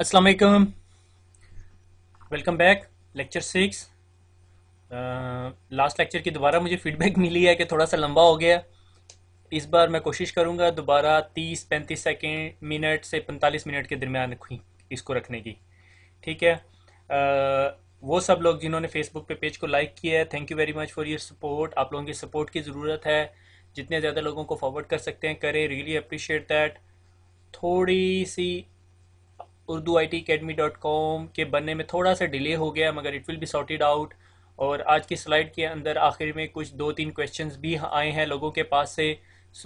अस्सलाम वालेकुम। Welcome back. Lecture 6। Last lecture की दोबारा मुझे फीडबैक मिली है कि थोड़ा सा लंबा हो गया। इस बार मैं कोशिश करूँगा दोबारा 30-35 सेकेंड मिनट से 45 मिनट के दरमियान इसको रखने की। ठीक है। वो सब लोग जिन्होंने फेसबुक पे पेज को लाइक किया है, thank you very much for your support. आप लोगों की सपोर्ट की ज़रूरत है। जितने ज़्यादा लोगों को फॉरवर्ड कर सकते हैं करें, रियली अप्रिशिएट दैट। थोड़ी सी urduitacademy.com के बनने में थोड़ा सा डिले हो गया, मगर it will be sorted out. और आज की स्लाइड के अंदर आखिर में कुछ 2-3 क्वेश्चंस भी आए हैं लोगों के पास से।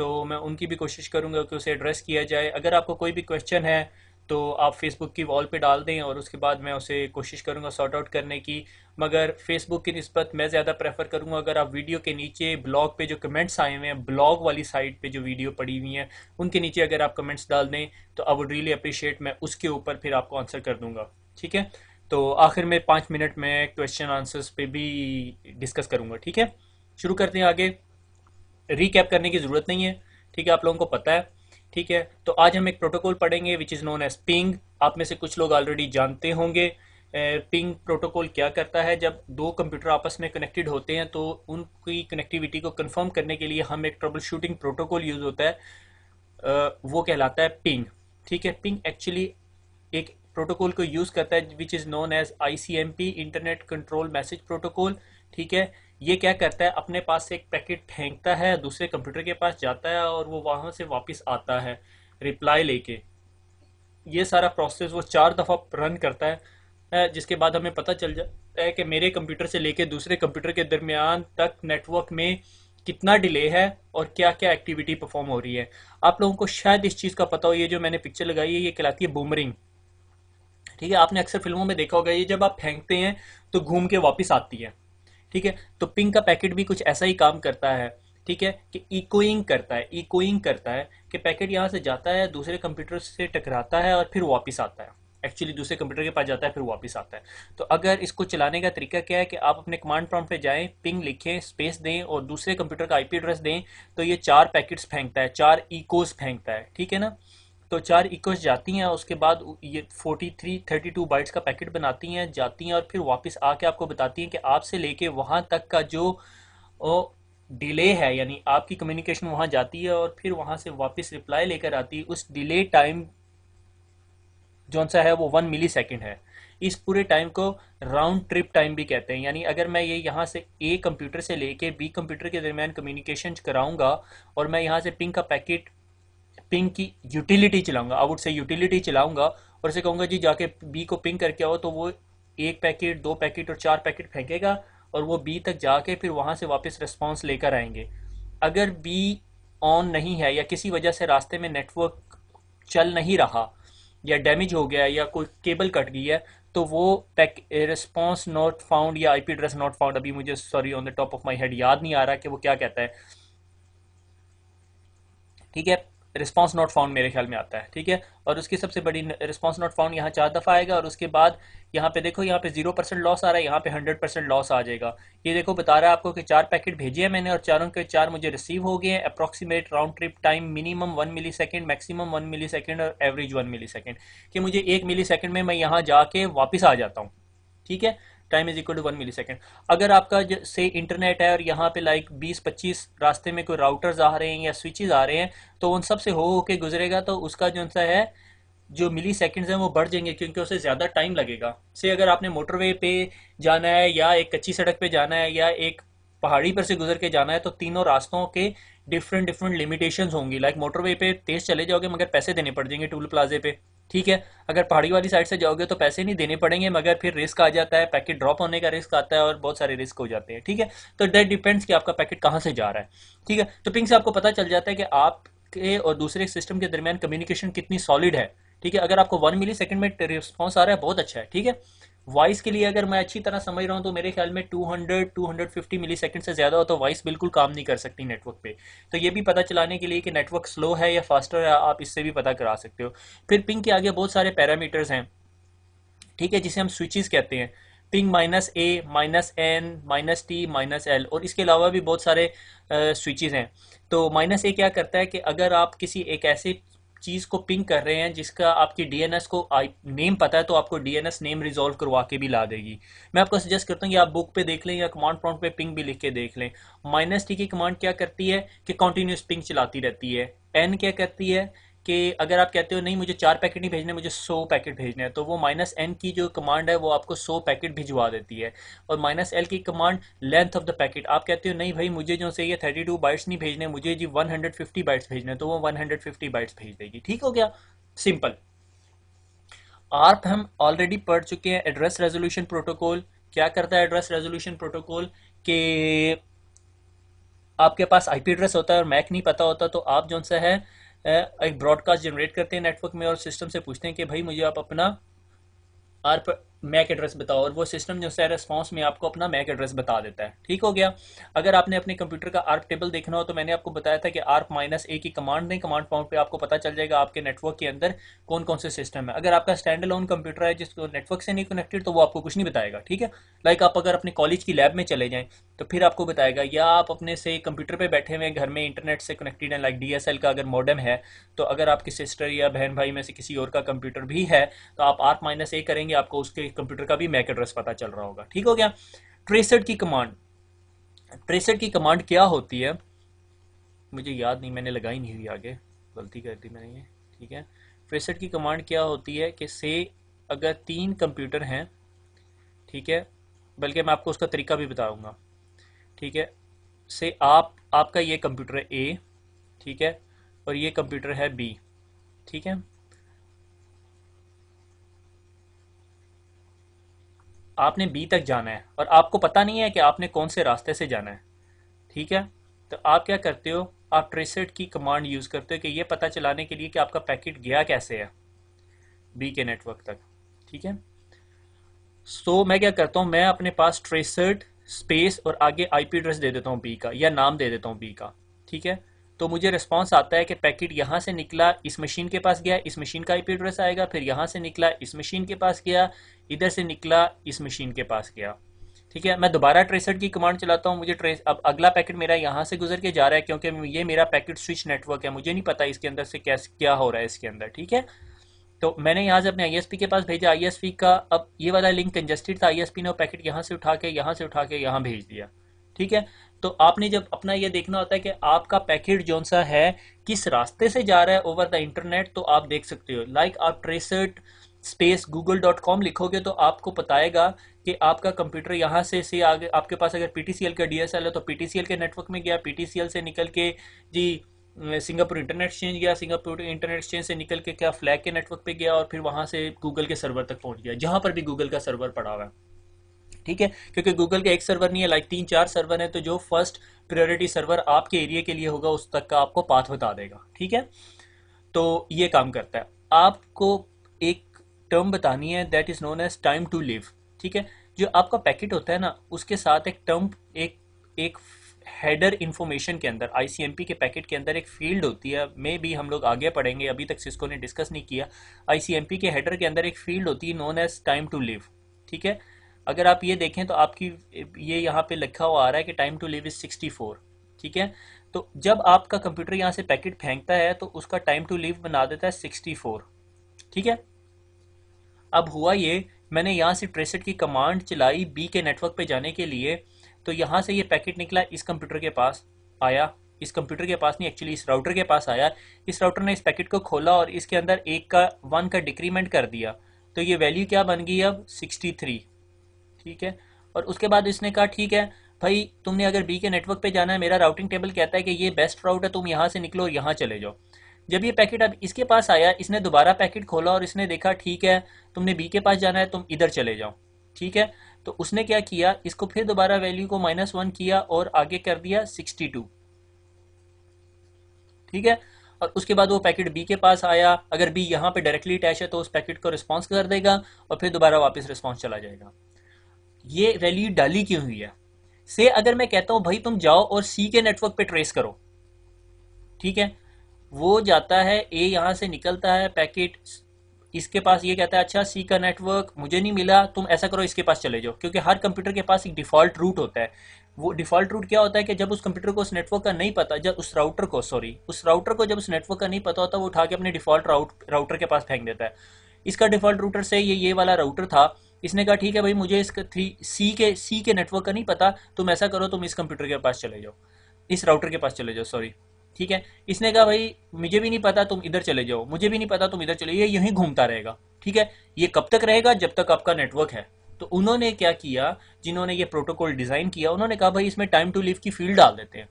मैं उनकी भी कोशिश करूंगा कि उसे एड्रेस किया जाए। अगर आपको कोई भी क्वेश्चन है तो आप फेसबुक की वॉल पे डाल दें और उसके बाद मैं उसे कोशिश करूंगा सॉर्ट आउट करने की। मगर फेसबुक की निस्बत मैं ज़्यादा प्रेफर करूंगा अगर आप वीडियो के नीचे ब्लॉग पे जो कमेंट्स आए हुए हैं, ब्लॉग वाली साइट पे जो वीडियो पड़ी हुई हैं, उनके नीचे अगर आप कमेंट्स डाल दें तो आई वुड रियली अप्रिशिएट। मैं उसके ऊपर फिर आपको आंसर कर दूंगा। ठीक है। तो आखिर में 5 मिनट में क्वेश्चन आंसर्स पे भी डिस्कस करूंगा। ठीक है, शुरू करते हैं आगे। रीकैप करने की ज़रूरत नहीं है, ठीक है, आप लोगों को पता है। ठीक है, तो आज हम एक प्रोटोकॉल पढ़ेंगे which is known as ping. आप में से कुछ लोग ऑलरेडी जानते होंगे। पिंग प्रोटोकॉल क्या करता है। जब दो कंप्यूटर आपस में कनेक्टेड होते हैं तो उनकी कनेक्टिविटी को कंफर्म करने के लिए हम एक ट्रबल शूटिंग प्रोटोकॉल यूज़ होता है, वो कहलाता है पिंग। ठीक है, पिंग एक्चुअली एक प्रोटोकॉल को यूज़ करता है which is known as ICMP, internet control message protocol. ठीक है, ये क्या करता है, अपने पास से एक पैकेट फेंकता है, दूसरे कंप्यूटर के पास जाता है और वो वहाँ से वापस आता है रिप्लाई लेके। ये सारा प्रोसेस वो 4 दफ़ा रन करता है, जिसके बाद हमें पता चल जाता है कि मेरे कंप्यूटर से लेके दूसरे कंप्यूटर के दरमियान तक नेटवर्क में कितना डिले है और क्या क्या एक्टिविटी परफॉर्म हो रही है। आप लोगों को शायद इस चीज़ का पता हो, ये जो मैंने पिक्चर लगाई है ये कहलाती है बूमरिंग। ठीक है, आपने अक्सर फिल्मों में देखा होगा, ये जब आप फेंकते हैं तो घूम के वापस आती है। ठीक है, तो पिंग का पैकेट भी कुछ ऐसा ही काम करता है। ठीक है, कि इकोइंग करता है, इकोइंग करता है कि पैकेट यहाँ से जाता है, दूसरे कंप्यूटर से टकराता है और फिर वापस आता है। एक्चुअली दूसरे कंप्यूटर के पास जाता है फिर वापस आता है। तो अगर इसको चलाने का तरीका क्या है कि आप अपने कमांड प्रॉम्प्ट पे जाएं, पिंग लिखें, स्पेस दें और दूसरे कंप्यूटर का IP एड्रेस दें, तो ये 4 पैकेट्स फेंकता है, 4 इकोस फेंकता है। ठीक है ना। तो 4 इकोस जाती हैं, उसके बाद ये 32 बाइट्स का पैकेट बनाती हैं, जाती हैं और फिर वापस आके आपको बताती हैं कि आपसे लेके वहाँ तक का जो डिले है, यानी आपकी कम्युनिकेशन वहाँ जाती है और फिर वहाँ से वापस रिप्लाई लेकर आती है, उस डिले टाइम जौन सा है वो 1 मिली सेकेंड है। इस पूरे टाइम को राउंड ट्रिप टाइम भी कहते हैं। यानी अगर मैं ये यहाँ से A कंप्यूटर से लेके B कंप्यूटर के दरमियान कम्युनिकेशन कराऊंगा और मैं यहाँ से पिंग का पैकेट, पिंग की यूटिलिटी चलाऊंगा, आई वुड से यूटिलिटी चलाऊंगा और उसे कहूंगा जी जाके बी को पिंग करके आओ, तो वो 1 पैकेट, 2 पैकेट और 4 पैकेट फेंकेगा और वो बी तक जाके फिर वहां से वापस रिस्पॉन्स लेकर आएंगे। अगर बी ऑन नहीं है या किसी वजह से रास्ते में नेटवर्क चल नहीं रहा या डैमेज हो गया या कोई केबल कट गई है, तो वो रिस्पॉन्स नॉट फाउंड या IP एड्रेस नॉट फाउंड, अभी मुझे sorry on the top of my head याद नहीं आ रहा कि वो क्या कहता है। ठीक है, रिस्पॉन्स नॉट फाउंड मेरे ख्याल में आता है। ठीक है, और उसकी सबसे बड़ी रिस्पॉन्स नॉट फाउंड यहाँ 4 दफ़ा आएगा और उसके बाद यहाँ पे देखो, यहाँ पे 0% लॉस आ रहा है, यहाँ पे 100% लॉस आ जाएगा। ये देखो बता रहा है आपको कि 4 पैकेट भेजे हैं मैंने और चारों के चार मुझे रिसीव हो गए हैं। Approximate round trip time minimum 1 मिली सेकेंड, मैक्सिमम 1 मिली सेकेंड और एवरेज 1 मिली सेकेंड, कि मुझे 1 मिली सेकेंड में मैं यहाँ जाके वापस आ जाता हूँ। ठीक है, time is equal to 1 millisecond. अगर आपका से इंटरनेट है और यहाँ पे लाइक 20-25 रास्ते में कोई राउटर्स आ रहे हैं या स्विचेस आ रहे हैं, तो उन सब से हो के गुजरेगा, तो उसका जो सा है जो मिली सेकेंड्स हैं वो बढ़ जाएंगे क्योंकि उसे ज़्यादा टाइम लगेगा। से अगर आपने मोटरवे पे जाना है या एक कच्ची सड़क पे जाना है या एक पहाड़ी पर से गुजर के जाना है, तो तीनों रास्तों के डिफरेंट डिफरेंट लिमिटेशंस होंगी। लाइक मोटरवे पे तेज चले जाओगे मगर पैसे देने पड़ जाएंगे टोल प्लाजे पे। ठीक है, अगर पहाड़ी वाली साइड से जाओगे तो पैसे नहीं देने पड़ेंगे मगर फिर रिस्क आ जाता है, पैकेट ड्रॉप होने का रिस्क आता है और बहुत सारे रिस्क हो जाते हैं। ठीक है, तो दैट डिपेंड्स कि आपका पैकेट कहाँ से जा रहा है। ठीक है, तो पिंग से आपको पता चल जाता है कि आपके और दूसरे सिस्टम के दरमियान कम्युनिकेशन कितनी सॉलिड है। ठीक है, अगर आपको 1 मिली सेकेंड में रिस्पॉन्स आ रहा है बहुत अच्छा है। ठीक है, वॉइस के लिए अगर मैं अच्छी तरह समझ रहा हूँ तो मेरे ख्याल में 200-250 मिली सेकेंड से ज़्यादा हो तो वॉइस बिल्कुल काम नहीं कर सकती नेटवर्क पे। तो ये भी पता चलाने के लिए कि नेटवर्क स्लो है या फास्टर है, आप इससे भी पता करा सकते हो। फिर पिंग के आगे बहुत सारे पैरामीटर्स हैं। ठीक है, जिसे हम स्विचेस कहते हैं। Ping -A, -N, -T, -L और इसके अलावा भी बहुत सारे स्विचेस हैं। तो -A क्या करता है कि अगर आप किसी एक ऐसे चीज़ को पिंग कर रहे हैं जिसका आपकी डीएनएस को नेम पता है, तो आपको डीएनएस नेम रिजॉल्व करवा के भी ला देगी। मैं आपको सजेस्ट करता हूँ कि आप बुक पे देख लें या कमांड प्रॉम्प्ट पे पिंग भी लिख के देख लें। -t की कमांड क्या करती है कि कॉन्टीन्यूस पिंग चलाती रहती है। n क्या करती है कि अगर आप कहते हो नहीं मुझे 4 पैकेट नहीं भेजने, मुझे 100 पैकेट भेजने हैं, तो वो -n की जो कमांड है वो आपको 100 पैकेट भिजवा देती है। और -l की command length of the packet, आप कहते हो नहीं भाई मुझे जो से ये 32 बाइट्स नहीं भेजने, मुझे जी 150 बाइट्स भेजने, तो वो 150 बाइट्स भेज देगी। ठीक हो गया, सिंपल। आर्प हम ऑलरेडी पढ़ चुके हैं। एड्रेस रेजोल्यूशन प्रोटोकॉल क्या करता है? एड्रेस रेजोल्यूशन प्रोटोकॉल के आपके पास आईपी एड्रेस होता है और मैक नहीं पता होता, तो आप जो सा है एक ब्रॉडकास्ट जनरेट करते हैं नेटवर्क में और सिस्टम से पूछते हैं कि भाई मुझे आप अपना आर्प मैक एड्रेस बताओ, और वो सिस्टम जो है रेस्पॉन्स में आपको अपना मैक एड्रेस बता देता है। ठीक हो गया। अगर आपने अपने कंप्यूटर का आर्प टेबल देखना हो तो मैंने आपको बताया था कि आर्प -a की कमांड दें, कमांड प्रॉम्प्ट पे आपको पता चल जाएगा आपके नेटवर्क के अंदर कौन कौन से सिस्टम है। अगर आपका स्टैंड अलोन कंप्यूटर है जिसको नेटवर्क से नहीं कनेक्टेड, तो वो आपको कुछ नहीं बताएगा। ठीक है, लाइक आप अगर अपने कॉलेज की लैब में चले जाएं तो फिर आपको बताएगा, या आप अपने से कंप्यूटर पे बैठे हुए घर में इंटरनेट से कनेक्टेड है, लाइक DSL का अगर मॉडेम है, तो अगर आपकी सिस्टर या बहन भाई में से किसी और का कंप्यूटर भी है तो आप आर्प -a करेंगे, आपको उसके कंप्यूटर का भी मैक एड्रेस पता चल रहा होगा। ठीक हो गया। ट्रेसेड की कमांड, ट्रेसेड की कमांड क्या होती है मुझे याद नहीं, मैंने लगाई नहीं हुई आगे, गलती कर दी मैंने ये। ठीक है, ट्रेसेड की कमांड क्या होती है कि से अगर 3 कंप्यूटर हैं, ठीक है, बल्कि मैं आपको उसका तरीका भी बताऊंगा। ठीक है, से आपका ये कंप्यूटर है A, ठीक है, और ये कंप्यूटर है B। ठीक है, आपने B तक जाना है और आपको पता नहीं है कि आपने कौन से रास्ते से जाना है। ठीक है, तो आप क्या करते हो, आप ट्रेसेड की कमांड यूज़ करते हो कि ये पता चलाने के लिए कि आपका पैकेट गया कैसे है B के नेटवर्क तक। ठीक है, सो मैं क्या करता हूँ, मैं अपने पास ट्रेसेड स्पेस और आगे आईपी एड्रेस दे देता हूँ B का, या नाम दे देता हूँ B का। ठीक है, तो मुझे रिस्पांस आता है कि पैकेट यहाँ से निकला, इस मशीन के पास गया, इस मशीन का आईपी एड्रेस आएगा, फिर यहाँ से निकला, इस मशीन के पास गया, इधर से निकला, इस मशीन के पास गया। ठीक है, मैं दोबारा ट्रेसेड की कमांड चलाता हूँ, मुझे ट्रेस अब अगला पैकेट मेरा यहाँ से गुजर के जा रहा है, क्योंकि ये मेरा पैकेट स्विच नेटवर्क है, मुझे नहीं पता इसके अंदर से क्या हो रहा है इसके अंदर। ठीक है, तो मैंने यहाँ से अपने आईएसपी के पास भेजा, आईएसपी का अब ये वाला लिंक कंजेस्टेड था, आईएसपी ने वो पैकेट यहाँ से उठा के यहाँ भेज दिया। ठीक है, तो आपने जब अपना ये देखना होता है कि आपका पैकेट जो सा है किस रास्ते से जा रहा है ओवर द इंटरनेट, तो आप देख सकते हो, लाइक आप ट्रेसेड स्पेस google.com लिखोगे तो आपको बताएगा कि आपका कंप्यूटर यहाँ से आगे, आपके पास अगर पीटीसीएल का डीएसएल है तो पीटीसीएल के नेटवर्क में गया, पीटीसीएल से निकल के जी सिंगापुर इंटरनेट एक्सचेंज गया, सिंगापुर इंटरनेट एक्सचेंज से निकल के क्या फ्लैग के नेटवर्क पे गया, और फिर वहां से गूगल के सर्वर तक पहुंच गया, जहां पर भी गूगल का सर्वर पड़ा हुआ है। ठीक है, क्योंकि गूगल का एक सर्वर नहीं है, लाइक 3-4 सर्वर है, तो जो फर्स्ट प्रायोरिटी सर्वर आपके एरिया के लिए होगा उस तक का आपको पाथ बता देगा। ठीक है, तो ये काम करता है। आपको एक टर्म बतानी है that is known as time to live. ठीक है, जो आपका पैकेट होता है ना उसके साथ एक टर्म, एक हेडर इंफॉर्मेशन के अंदर, आईसीएमपी के पैकेट के अंदर एक फील्ड होती है, मे भी हम लोग आगे पढ़ेंगे, अभी तक सिस्को ने डिस्कस नहीं किया। आईसीएमपी के हेडर के अंदर एक फील्ड होती है known as time to live. ठीक है, अगर आप ये देखें तो आपकी ये यहाँ पे लिखा हुआ आ रहा है कि टाइम टू लिव इज 64। ठीक है, तो जब आपका कंप्यूटर यहाँ से पैकेट फेंकता है तो उसका टाइम टू लिव बना देता है 64। ठीक है, अब हुआ ये, मैंने यहाँ से ट्रेसेड की कमांड चलाई बी के नेटवर्क पे जाने के लिए, तो यहाँ से ये पैकेट निकला, इस कंप्यूटर के पास आया, इस कंप्यूटर के पास नहीं, एक्चुअली इस राउटर के पास आया, इस राउटर ने इस पैकेट को खोला और इसके अंदर 1 का डिक्रीमेंट कर दिया, तो ये वैल्यू क्या बन गई अब 63। ठीक है, और उसके बाद इसने कहा ठीक है भाई तुमने अगर बी के नेटवर्क पे जाना है, मेरा राउटिंग टेबल कहता है कि ये बेस्ट राउट है, तुम यहाँ से निकलो और यहाँ चले जाओ। जब ये पैकेट अब इसके पास आया, इसने दोबारा पैकेट खोला और इसने देखा ठीक है तुमने बी के पास जाना है, तुम इधर चले जाओ। ठीक है, तो उसने क्या किया, इसको फिर दोबारा वैल्यू को -1 किया और आगे कर दिया 62। ठीक है, और उसके बाद वो पैकेट बी के पास आया, अगर बी यहाँ पे डायरेक्टली अटैच है तो उस पैकेट को रिस्पॉन्स कर देगा और फिर दोबारा वापस रिस्पॉन्स चला जाएगा। ये वैल्यू डाली क्यों हुई है, से अगर मैं कहता हूं भाई तुम जाओ और सी के नेटवर्क पे ट्रेस करो, ठीक है, वो जाता है, ए यहां से निकलता है, पैकेट इसके पास ये कहता है अच्छा सी का नेटवर्क मुझे नहीं मिला, तुम ऐसा करो इसके पास चले जाओ, क्योंकि हर कंप्यूटर के पास एक डिफ़ॉल्ट रूट होता है। वो डिफ़ॉल्ट रूट क्या होता है कि जब उस कंप्यूटर को उस नेटवर्क का नहीं पता, जब उस राउटर को जब उस नेटवर्क का नहीं पता होता, वो उठा के अपने डिफ़ॉल्ट राउटर के पास फेंक देता है। इसका डिफ़ॉल्ट रूटर से ये वाला राउटर था, इसने कहा ठीक है भाई मुझे इसका सी के नेटवर्क का नहीं पता, तुम ऐसा करो तुम इस कंप्यूटर के पास चले जाओ, इस राउटर के पास चले जाओ, सॉरी। ठीक है, इसने कहा भाई मुझे भी नहीं पता तुम इधर चले जाओ, मुझे भी नहीं पता तुम इधर चले, ये यहीं घूमता रहेगा। ठीक है, ये कब तक रहेगा? जब तक आपका नेटवर्क है। तो उन्होंने क्या किया, जिन्होंने ये प्रोटोकॉल डिजाइन किया, उन्होंने कहा भाई इसमें टाइम टू लिव की फील्ड डाल देते हैं।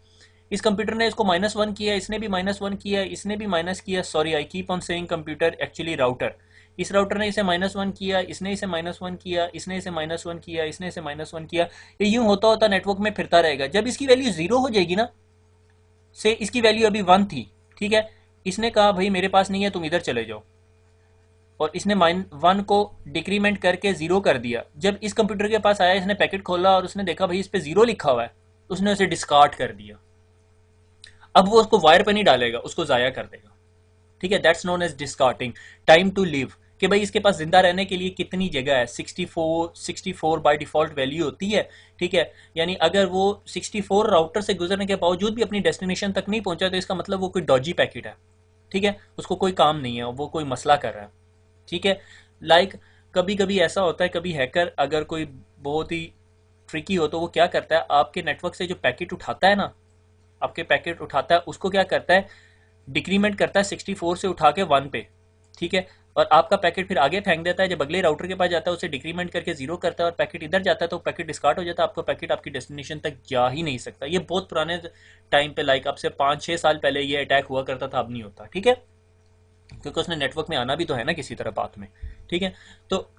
इस कंप्यूटर ने इसको -1 किया, इसने भी -1 किया, इसने भी माइनस किया, sorry I keep on saying computer, actually router. इस राउटर ने इसे -1 किया, इसने इसे -1 किया, इसने इसे -1 किया, इसने इसे -1 किया, ये यूं होता होता नेटवर्क में फिरता रहेगा। जब इसकी वैल्यू 0 हो जाएगी ना, से इसकी वैल्यू अभी 1 थी, ठीक है, इसने कहा भाई मेरे पास नहीं है तुम इधर चले जाओ, और इसने -1 को डिक्रीमेंट करके 0 कर दिया। जब इस कंप्यूटर के पास आया, इसने पैकेट खोला और उसने देखा भाई इस पे 0 लिखा हुआ है, उसने उसे डिस्कार्ड कर दिया। अब वो उसको वायर पे नहीं डालेगा, उसको जाया कर देगा। ठीक है, that's known as discarding. Time to live, कि भाई इसके पास जिंदा रहने के लिए कितनी जगह है, 64 बाय डिफॉल्ट वैल्यू होती है। ठीक है, यानी अगर वो 64 राउटर से गुजरने के बावजूद भी अपनी डेस्टिनेशन तक नहीं पहुंचा, तो इसका मतलब वो कोई डॉजी पैकेट है। ठीक है, उसको कोई काम नहीं है, वो कोई मसला कर रहा है। ठीक है, लाइक कभी कभी ऐसा होता है, कभी हैकर अगर कोई बहुत ही ट्रिकी हो तो वो क्या करता है, आपके नेटवर्क से जो पैकेट उठाता है ना, आपके पैकेट उठाता है उसको क्या करता है, डिक्रीमेंट करता है 64 से उठा के 1 पे। ठीक है, और आपका पैकेट फिर आगे फेंक देता है, जब अगले राउटर के पास जाता है उसे डिक्रीमेंट करके 0 करता है और पैकेट इधर जाता है, तो पैकेट डिस्कार्ड हो जाता है, आपका पैकेट आपकी डेस्टिनेशन तक जा ही नहीं सकता। ये बहुत पुराने टाइम पे, लाइक अब से 5-6 साल पहले ये अटैक हुआ करता था, अब नहीं होता। ठीक है, क्योंकि उसने नेटवर्क में आना भी तो है ना किसी तरह बात में। ठीक है, तो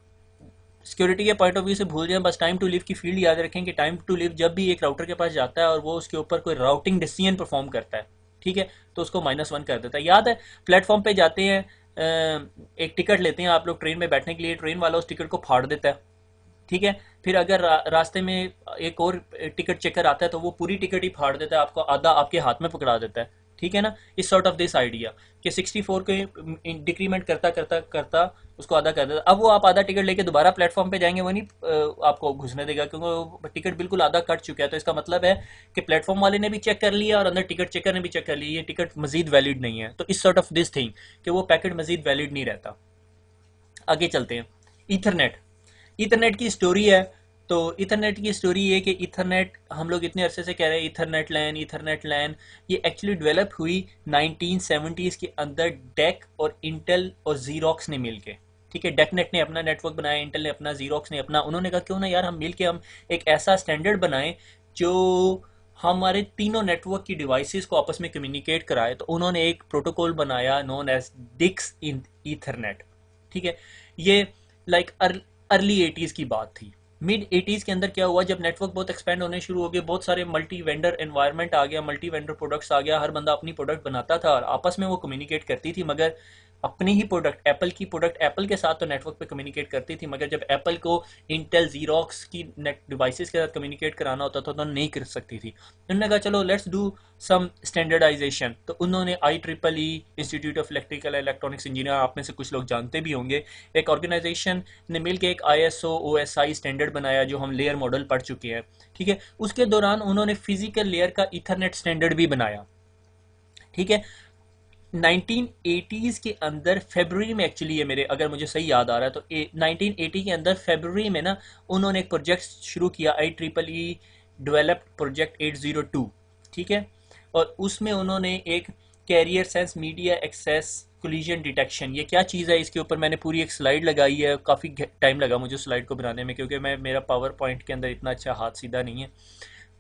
सिक्योरिटी के पॉइंट ऑफ व्यू से भूल जाएं, बस टाइम टू लिव की फील्ड याद रखें कि टाइम टू लिव जब भी एक राउटर के पास जाता है और वो उसके ऊपर कोई राउटिंग डिसीजन परफॉर्म करता है, ठीक है, तो उसको -1 कर देता है। याद है, प्लेटफॉर्म पे जाते हैं, एक टिकट लेते हैं आप लोग ट्रेन में बैठने के लिए, ट्रेन वाला उस टिकट को फाड़ देता है। ठीक है, फिर अगर रास्ते में एक और टिकट चेकर आता है तो वो पूरी टिकट ही फाड़ देता है, आपको आधा आपके हाथ में पकड़ा देता है। ठीक है ना, इस सॉर्ट ऑफ दिस आइडिया कि 64 के डिक्रीमेंट करता करता करता उसको आधा कर देता। अब वो आप आधा टिकट लेके दोबारा प्लेटफॉर्म पे जाएंगे, वो नहीं आपको घुसने देगा, क्योंकि वो टिकट बिल्कुल आधा कट चुका है। तो इसका मतलब है कि प्लेटफॉर्म वाले ने भी चेक कर लिया और अंदर टिकट चेकर ने भी चेक कर लिया, ये टिकट मजीद वैलिड नहीं है। तो इस सॉर्ट ऑफ दिस थिंग कि वो पैकेट मजीद वैलिड नहीं रहता। आगे चलते हैं। ईथरनेट, ईथरनेट की स्टोरी है। तो ईथरनेट की स्टोरी ये कि ईथरनेट हम लोग इतने अरसे से कह रहे हैं ईथरनेट लैन, ये एक्चुअली डेवलप हुई 1970s के अंदर डेक और इंटेल और जीरोक्स ने मिलके। ठीक है, डेकनेट ने अपना नेटवर्क बनाया, इंटेल ने अपना, जीरोक्स ने अपना। उन्होंने कहा क्यों ना यार हम मिलके हम एक ऐसा स्टैंडर्ड बनाएं जो हमारे तीनों नेटवर्क की डिवाइसेस को आपस में कम्युनिकेट कराए। तो उन्होंने एक प्रोटोकॉल बनाया नोन एज डिक्स इन ईथरनेट। ठीक है, ये लाइक अर्ली 80s की बात थी। मिड 80s के अंदर क्या हुआ, जब नेटवर्क बहुत एक्सपेंड होने शुरू हो गए, बहुत सारे मल्टी वेंडर एनवायरनमेंट आ गया, मल्टी वेंडर प्रोडक्ट्स आ गया, हर बंदा अपनी प्रोडक्ट बनाता था और आपस में वो कम्युनिकेट करती थी, मगर अपनी ही प्रोडक्ट, एप्पल की प्रोडक्ट एप्पल के साथ तो नेटवर्क पे कम्युनिकेट करती थी, मगर जब एप्पल को इंटेल जीरोक्स की नेट डिवाइसेस के साथ कम्युनिकेट कराना होता था तो नहीं कर सकती थी। उन्होंने कहा चलो लेट्स डू सम स्टैंडर्डाइजेशन। तो उन्होंने IEEE institute of electrical electronics engineer, आप में से कुछ लोग जानते भी होंगे, एक ऑर्गेनाइजेशन ने मिलकर एक ISO OSI स्टैंडर्ड बनाया जो हम लेयर मॉडल पढ़ चुके हैं। ठीक है, उसके दौरान उन्होंने फिजिकल लेयर का ईथरनेट स्टैंडर्ड भी बनाया। ठीक है, 1980s के अंदर फरवरी में, एक्चुअली ये मेरे अगर मुझे सही याद आ रहा है तो 1980 के अंदर फरवरी में ना उन्होंने एक प्रोजेक्ट शुरू किया, IEEE डेवलप्ड प्रोजेक्ट 802। ठीक है, और उसमें उन्होंने एक carrier sense media access collision detection, ये क्या चीज़ है, इसके ऊपर मैंने पूरी एक स्लाइड लगाई है। काफ़ी टाइम लगा मुझे स्लाइड को बनाने में, क्योंकि मेरा पावर पॉइंट के अंदर इतना अच्छा हाथ सीधा नहीं है,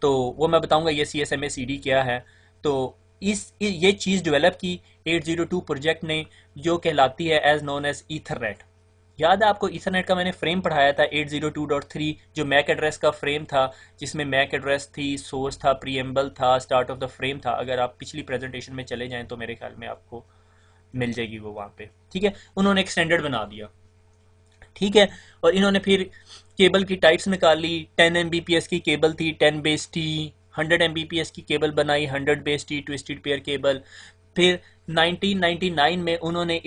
तो वो मैं बताऊंगा ये CSMA CD क्या है। तो ये चीज़ डेवलप की 802 प्रोजेक्ट ने, जो कहलाती है एज नोन एज ईथरनेट। याद है आपको ईथरनेट का मैंने फ्रेम पढ़ाया था 802.3, जो मैक एड्रेस का फ्रेम था, जिसमें मैक एड्रेस थी, सोर्स था, प्रीएम्बल था, स्टार्ट ऑफ द फ्रेम था। अगर आप पिछली प्रेजेंटेशन में चले जाएं तो मेरे ख्याल में आपको मिल जाएगी वो वहाँ पे। ठीक है, उन्होंने एक स्टैंडर्ड बना दिया। ठीक है, और इन्होंने फिर केबल की टाइप्स निकाली। 10 Mbps की केबल थी, 10 बेस टी। 100 Mbps की केबल बनाई, 100 base T twisted pair cable. फिर 1999 में उन्होंने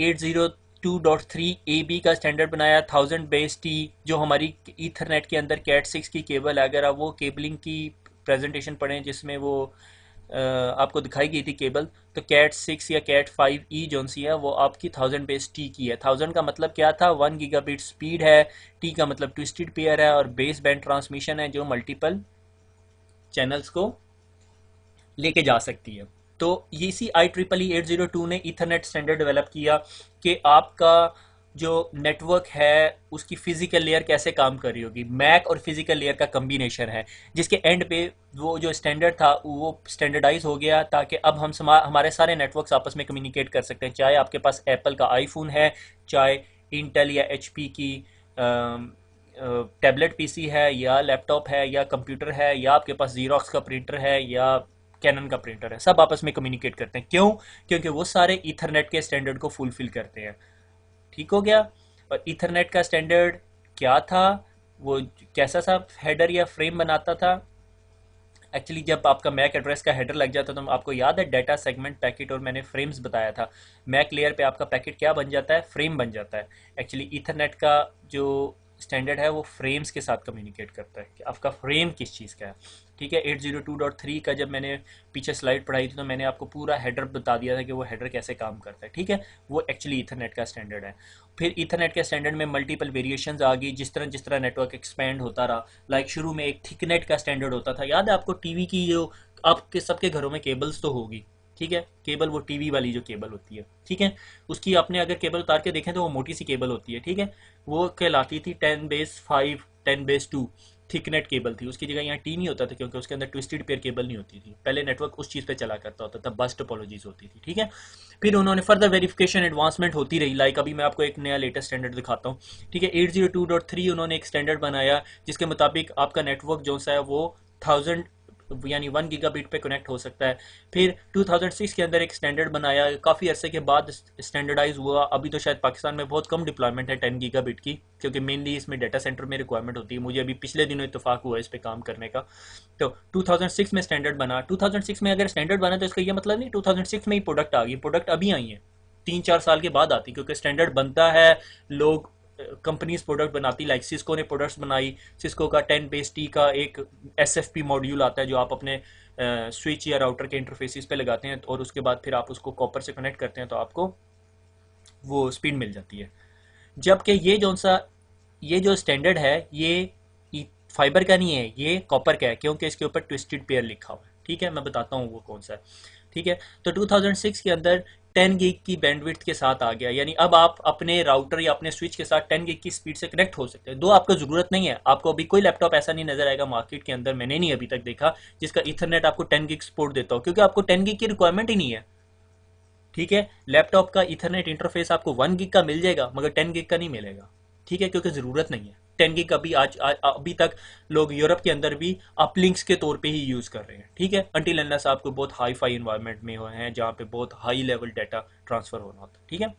802.3 AB का स्टैंडर्ड बनाया 1000 बेस टी, जो हमारी ईथरनेट के अंदर कैट 6 की केबल है। अगर आप वो केबलिंग की प्रेजेंटेशन पढ़ें जिसमें वो आपको दिखाई गई थी केबल, तो कैट 6 या कैट 5 ई जोन सी है वो आपकी 1000 बेस टी की है। 1000 का मतलब क्या था, 1 गीगाबिट स्पीड है, टी का मतलब ट्विस्टेड पेयर है, और बेस बैंड ट्रांसमिशन है जो मल्टीपल चैनल्स को लेके जा सकती है। तो इसी IEEE 802 ने ईथरनेट स्टैंडर्ड डेवलप किया कि आपका जो नेटवर्क है उसकी फिजिकल लेयर कैसे काम कर रही होगी। मैक और फिजिकल लेयर का कम्बिनेशन है, जिसके एंड पे वो जो स्टैंडर्ड था वो स्टैंडर्डाइज हो गया, ताकि अब हम हमारे सारे नेटवर्क्स आपस में कम्युनिकेट कर सकते हैं, चाहे आपके पास एप्पल का आईफोन है, चाहे इंटेल या HP की टैबलेट पीसी है, या लैपटॉप है, या कंप्यूटर है, या आपके पास जीरोक्स का प्रिंटर है, या कैनन का प्रिंटर है, सब आपस में कम्युनिकेट करते हैं। क्यों? क्योंकि वो सारे ईथरनेट के स्टैंडर्ड को फुलफिल करते हैं। ठीक हो गया। और ईथरनेट का स्टैंडर्ड क्या था, वो कैसा सा हेडर या फ्रेम बनाता था? एक्चुअली जब आपका मैक एड्रेस का हेडर लग जाता है तो आपको याद है डाटा सेगमेंट पैकेट, और मैंने फ्रेम्स बताया था। मैक लेयर पे आपका पैकेट क्या बन जाता है, फ्रेम बन जाता है। एक्चुअली ईथरनेट का जो स्टैंडर्ड है वो फ्रेम्स के साथ कम्युनिकेट करता है कि आपका फ्रेम किस चीज़ का है। ठीक है, 802.3 का जब मैंने पीछे स्लाइड पढ़ाई थी तो मैंने आपको पूरा हेडर बता दिया था कि वो हेडर कैसे काम करता है। ठीक है, वो एक्चुअली ईथरनेट का स्टैंडर्ड है। फिर ईथरनेट के स्टैंडर्ड में मल्टीपल वेरिएशंस आ गई, जिस तरह नेटवर्क एक्सपेंड होता रहा। लाइक शुरू में एक थिकनेट का स्टैंडर्ड होता था, याद है आपको? टीवी की जो आपके सबके घरों में केबल्स तो होगी, ठीक है, केबल वो टीवी वाली जो केबल होती है, ठीक है, उसकी आपने अगर केबल उतार के देखें तो वो मोटी सी केबल होती है, ठीक है, वो कहलाती थी 10 बेस 5 10 बेस 2 थिकनेट केबल थी। उसकी जगह यहाँ टी नहीं होता था क्योंकि उसके अंदर ट्विस्टेड पेयर केबल नहीं होती थी। पहले नेटवर्क उस चीज़ पे चला करता होता था, बस टोपोलॉजीज होती थी। ठीक है, फिर उन्होंने फर्दर वेरिफिकेशन एडवांसमेंट होती रही। लाइक अभी मैं आपको एक नया लेटेस्ट स्टैंडर्ड दिखाता हूँ। ठीक है, 802.3 उन्होंने एक स्टैंडर्ड बनाया जिसके मुताबिक आपका नेटवर्क जो सा है वो 1000 यानी 1 गीगाबिट पे कनेक्ट हो सकता है। फिर 2006 के अंदर एक स्टैंडर्ड बनाया, काफ़ी अरसे के बाद स्टैंडर्डाइज हुआ। अभी तो शायद पाकिस्तान में बहुत कम डिप्लॉयमेंट है 10 गीगाबिट की, क्योंकि मेनली इसमें डाटा सेंटर में रिक्वायरमेंट होती है। मुझे अभी पिछले दिनों इत्तेफाक हुआ इस पे काम करने का। तो 2006 में स्टैंडर्ड बना। 2006 में अगर स्टैंडर्ड बना तो इसका ये मतलब नहीं 2006 में ही प्रोडक्ट आ गई। प्रोडक्ट अभी आई है, 3-4 साल के बाद आती, क्योंकि स्टैंडर्ड बनता है, लोग कंपनीज प्रोडक्ट बनाती। लाइक सिस्को ने प्रोडक्ट्स बनाई। सिस्को का 10 बेस टी का एक SFP मॉड्यूल आता है जो आप अपने स्विच या राउटर के इंटरफेसिस पे लगाते हैं, और उसके बाद फिर आप उसको कॉपर से कनेक्ट करते हैं तो आपको वो स्पीड मिल जाती है। जबकि ये जो स्टैंडर्ड है ये फाइबर का नहीं है, ये कॉपर का है, क्योंकि इसके ऊपर ट्विस्टेड पेयर लिखा हुआ है। ठीक है, मैं बताता हूँ वो कौन सा है। ठीक है, तो 2006 के अंदर 10 गिग की बैंडविड्थ के साथ आ गया, यानी अब आप अपने राउटर या अपने स्विच के साथ 10 गिग की स्पीड से कनेक्ट हो सकते हैं। दो आपको जरूरत नहीं है। आपको अभी कोई लैपटॉप ऐसा नहीं नजर आएगा मार्केट के अंदर, मैंने नहीं अभी तक देखा, जिसका इथरनेट आपको 10 गिग सपोर्ट देता हो, क्योंकि आपको 10 गिग की रिक्वायरमेंट ही नहीं है। ठीक है, लैपटॉप का इथरनेट इंटरफेस आपको 1 गिग का मिल जाएगा मगर 10 गिग का नहीं मिलेगा। ठीक है, क्योंकि ज़रूरत नहीं है। 10 गिग अभी अभी तक लोग यूरोप के अंदर भी अपलिंक्स के तौर पे ही यूज़ कर रहे हैं। ठीक है, अंटिल अनलेस आपको बहुत हाई फाई इन्वायरमेंट में हुए हैं जहाँ पे बहुत हाई लेवल डाटा ट्रांसफ़र होना होता है। ठीक है,